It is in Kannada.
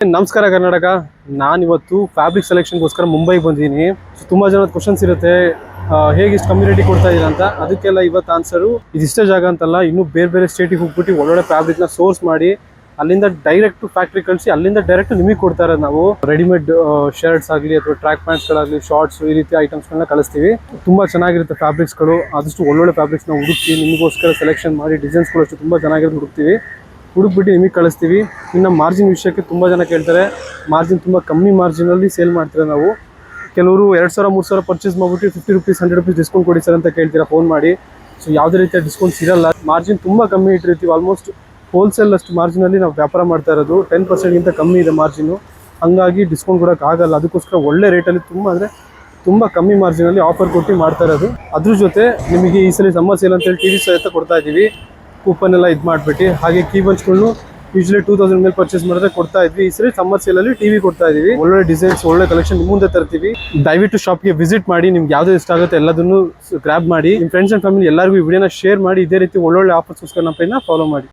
ನಮಸ್ಕಾರ ಕರ್ನಾಟಕ. ನಾನಿವತ್ತು ಫ್ಯಾಬ್ರಿಕ್ ಸೆಲೆಕ್ಷನ್ಗೋಸ್ಕರ ಮುಂಬೈಗೆ ಬಂದಿದ್ದೀನಿ. ತುಂಬ ಜನದ ಕ್ವಶನ್ಸ್ ಇರುತ್ತೆ, ಹೇಗೆ ಇಷ್ಟು ಕಮ್ಯುನಿಟಿ ಕೊಡ್ತಾ ಇದ್ದೀರಾ ಅಂತ. ಅದಕ್ಕೆಲ್ಲ ಇವತ್ತು ಆನ್ಸರು ಇದಿಷ್ಟೇ ಜಾಗ ಅಂತಲ್ಲ, ಇನ್ನೂ ಬೇರೆ ಬೇರೆ ಸ್ಟೇಟಿಗೆ ಹೋಗ್ಬಿಟ್ಟು ಒಳ್ಳೊಳ್ಳೆ ಫ್ಯಾಬ್ರಿಕ್ನ ಸೋರ್ಸ್ ಮಾಡಿ ಅಲ್ಲಿಂದ ಡೈರೆಕ್ಟ್ ಫ್ಯಾಕ್ಟ್ರಿ ಕಳಿಸಿ ಅಲ್ಲಿಂದ ಡೈರೆಕ್ಟ್ ನಿಮಗೆ ಕೊಡ್ತಾ ಇರೋದು. ನಾವು ರೆಡಿಮೇಡ್ ಶರ್ಟ್ಸ್ ಆಗಲಿ ಅಥವಾ ಟ್ರ್ಯಾಕ್ ಪ್ಯಾಂಟ್ಸ್ಗಳಾಗಲಿ, ಶಾರ್ಟ್ಸ್, ಈ ರೀತಿ ಐಟಮ್ಸ್ಗಳನ್ನ ಕಳಿಸ್ತೀವಿ. ತುಂಬ ಚೆನ್ನಾಗಿರುತ್ತೆ ಫ್ಯಾಬ್ರಿಕ್ಸ್ಗಳು. ಆದಷ್ಟು ಒಳ್ಳೊಳ್ಳೆ ಫ್ಯಾಬ್ರಿಕ್ಸ್ನ ಹುಡುಕ್ತೀವಿ, ನಿಮಗೋಸ್ಕರ ಸೆಲೆಕ್ಷನ್ ಮಾಡಿ ಡಿಸೈನ್ಸ್ಗಳು ಅಷ್ಟು ತುಂಬ ಚೆನ್ನಾಗಿರೋದು ಹುಡುಕ್ಬಿಟ್ಟು ನಿಮಗೆ ಕಳಿಸ್ತೀವಿ. ಇನ್ನು ಮಾರ್ಜಿನ್ ವಿಷಯಕ್ಕೆ ತುಂಬ ಜನ ಕೇಳ್ತಾರೆ. ಮಾರ್ಜಿನ್ ತುಂಬ ಕಮ್ಮಿ ಮಾರ್ಜಿನಲ್ಲಿ ಸೇಲ್ ಮಾಡ್ತೀರಾ ನಾವು. ಕೆಲವರು 2,000-3,000 ಪರ್ಚೇಸ್ ಮಾಡಿಬಿಟ್ಟು 50 ರೂಪೀಸ್ 100 ರೂಪೀಸ್ ಡಿಸ್ಕೌಂಟ್ ಕೊಡಿ ಸರ್ ಅಂತ ಕೇಳ್ತೀರಾ ಫೋನ್ ಮಾಡಿ. ಸೊ ಯಾವುದೇ ರೀತಿಯ ಡಿಸ್ಕೌಂಟ್ಸ್ ಇರಲ್ಲ. ಮಾರ್ಜಿನ್ ತುಂಬ ಕಮ್ಮಿ ಇಟ್ಟಿರ್ತೀವಿ. ಆಲ್ಮೋಸ್ಟ್ ಹೋಲ್ಸೇಲ್ ಅಷ್ಟು ಮಾರ್ಜಿನಲ್ಲಿ ನಾವು ವ್ಯಾಪಾರ ಮಾಡ್ತಾ ಇರೋದು. 10%ಗಿಂತ ಕಮ್ಮಿ ಇದೆ ಮಾರ್ಜಿನು. ಹಂಗಾಗಿ ಡಿಸ್ಕೌಂಟ್ ಕೊಡೋಕ್ಕಾಗಲ್ಲ. ಅದಕ್ಕೋಸ್ಕರ ಒಳ್ಳೆ ರೇಟಲ್ಲಿ ತುಂಬ ಕಮ್ಮಿ ಮಾರ್ಜಿನಲ್ಲಿ ಆಫರ್ ಕೊಟ್ಟು ಮಾಡ್ತಾ ಇರೋದು. ಅದ್ರ ಜೊತೆ ನಿಮಗೆ ಈ ಸಲ ಸಮ್ಮರ್ ಸೇಲ್ ಅಂತೇಳಿ ಟಿ ವಿ ಸಹಿತ ಕೊಡ್ತಾ ಇದ್ದೀವಿ. ಕೂಪನ್ ಎಲ್ಲ ಇದು ಮಾಡಿಬಿಟ್ಟು. ಹಾಗೆ ಕೀ ಬಂಚ್ಗಳನ್ನು ಯೂಶ್ವಲಿ 2,000 ಮೇಲೆ ಪರ್ಚೇಸ್ ಮಾಡಿದ್ರೆ ಕೊಡ್ತಾ ಇದ್ವಿ. ಈ ಸರಿ ಸಮ್ಮರ್ ಸೇಲಲ್ಲಿ ಟಿವಿ ಕೊಡ್ತಾ ಇದ್ದೀವಿ. ಒಳ್ಳೆ ಡಿಸೈನ್ಸ್, ಒಳ್ಳೆ ಕಲೆಕ್ಷನ್ ನಿಮ್ಮ ಮುಂದೆ ತರ್ತೀವಿ. ದಯವಿಟ್ಟು ಶಾಪ್ಗೆ ವಿಸಿಟ್ ಮಾಡಿ. ನಿಮ್ಗೆ ಯಾವ್ದು ಇಷ್ಟ ಆಗುತ್ತೆ ಎಲ್ಲದನ್ನು ಗ್ರ್ಯಾಬ್ ಮಾಡಿ. ನಿಮ್ಮ ಫ್ರೆಂಡ್ಸ್ ಆ್ಯಂಡ್ ಫ್ಯಾಮಿಲಿ ಎಲ್ಲರಿಗೂ ಈ ವಿಡಿಯೋನ ಶೇರ್ ಮಾಡಿ. ಇದೇ ರೀತಿ ಒಳ್ಳೊಳ್ಳೆ ಆಫರ್ಸ್ಗೋಸ್ಕರ ನಮ್ಮ ಪೇಜ್ನ ಫಾಲೋ ಮಾಡಿ.